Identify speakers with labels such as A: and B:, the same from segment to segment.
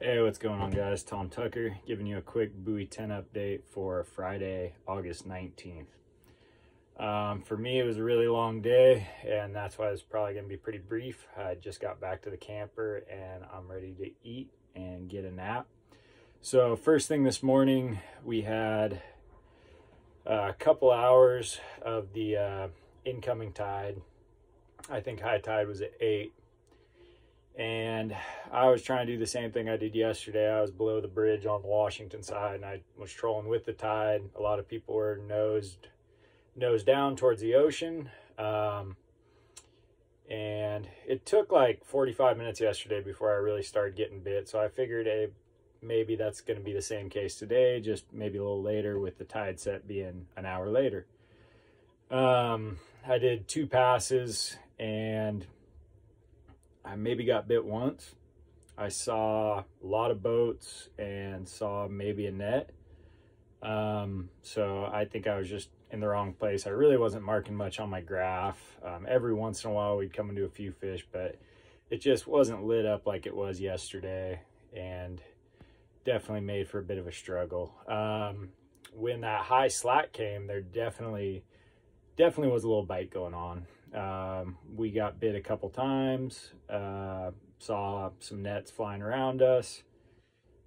A: Hey, what's going on, guys? Tom Tucker giving you a quick Buoy 10 update for Friday, August 19th. For me, it was a really long day, and that's why it's probably going to be pretty brief. I just got back to the camper, and I'm ready to eat and get a nap. So first thing this morning, we had a couple hours of the incoming tide. I think high tide was at 8. And I was trying to do the same thing I did yesterday. I was below the bridge on the Washington side, and I was trolling with the tide. A lot of people were nose down towards the ocean. And it took like 45 minutes yesterday before I really started getting bit. So I figured, hey, maybe that's going to be the same case today, just maybe a little later with the tide set being an hour later. I did 2 passes, and I maybe got bit once. I saw a lot of boats and saw maybe a net. So I think I was just in the wrong place. I really wasn't marking much on my graph. Every once in a while we'd come into a few fish, but it just wasn't lit up like it was yesterday, and definitely made for a bit of a struggle. When that high slack came, there definitely was a little bite going on. We got bit a couple times, saw some nets flying around us,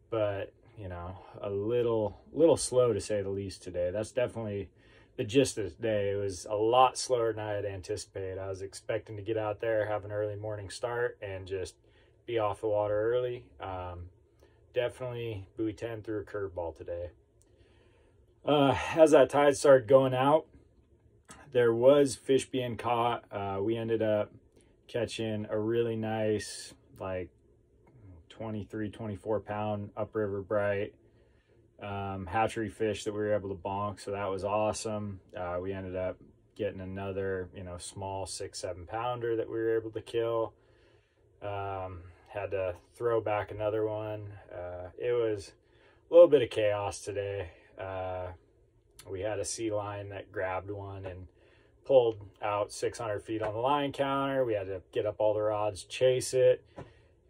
A: but you know, a little slow to say the least today. That's definitely the gist of the day. It was a lot slower than I had anticipated. I was expecting to get out there, have an early morning start, and just be off the water early. Definitely Buoy 10 threw a curveball today. As that tide started going out, there was fish being caught. We ended up catching a really nice, like 23, 24 pound upriver bright hatchery fish that we were able to bonk. So that was awesome. We ended up getting another, small 6-7 pounder that we were able to kill. Had to throw back another one. It was a little bit of chaos today. We had a sea lion that grabbed one and pulled out 600 feet on the line counter. We had to get up all the rods, chase it.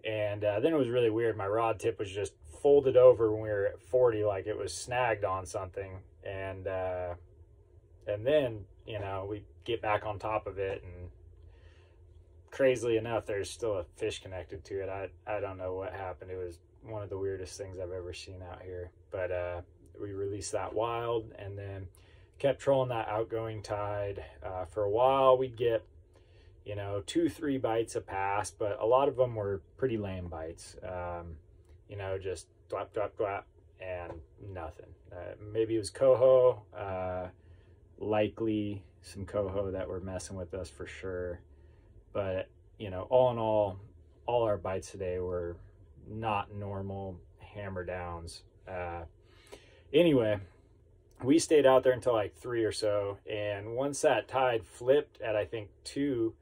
A: And then it was really weird. My rod tip was just folded over when we were at 40, like it was snagged on something. And then, we get back on top of it, and crazily enough, there's still a fish connected to it. I don't know what happened. It was one of the weirdest things I've ever seen out here. But we released that wild, and then kept trolling that outgoing tide. For a while, we'd get, 2-3 bites a pass, but a lot of them were pretty lame bites. Just dwap, dwap, dwap, and nothing. Maybe it was coho, likely some coho that were messing with us for sure. But, all in all our bites today were not normal hammer downs. Anyway, we stayed out there until like 3 or so, and once that tide flipped at I think 2,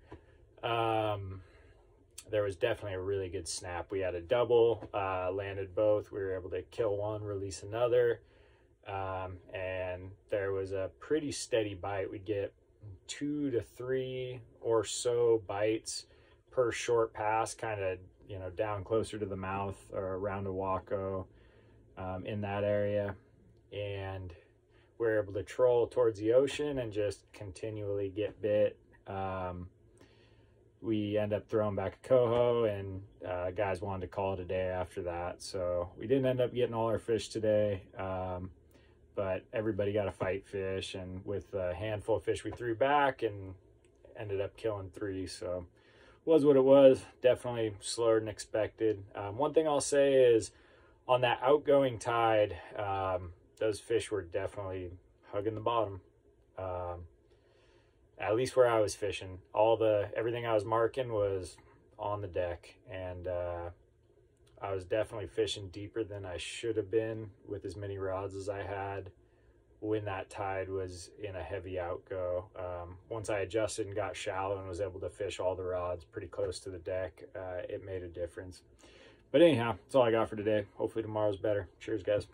A: there was definitely a really good snap. We had a double, landed both. We were able to kill one, release another, and there was a pretty steady bite. We'd get 2 to 3 or so bites per short pass, kind of down closer to the mouth or around a Waco, in that area. And we're able to troll towards the ocean and just continually get bit. We end up throwing back a coho, and guys wanted to call it a day after that. So we didn't end up getting all our fish today, but everybody got a fight fish, and with a handful of fish we threw back and ended up killing 3. So it was what it was. Definitely slower than expected. One thing I'll say is on that outgoing tide, those fish were definitely hugging the bottom. At least where I was fishing, everything I was marking was on the deck, and I was definitely fishing deeper than I should have been with as many rods as I had when that tide was in a heavy outgo. Once I adjusted and got shallow and was able to fish all the rods pretty close to the deck, it made a difference. But anyhow, that's all I got for today. Hopefully tomorrow's better. Cheers, guys.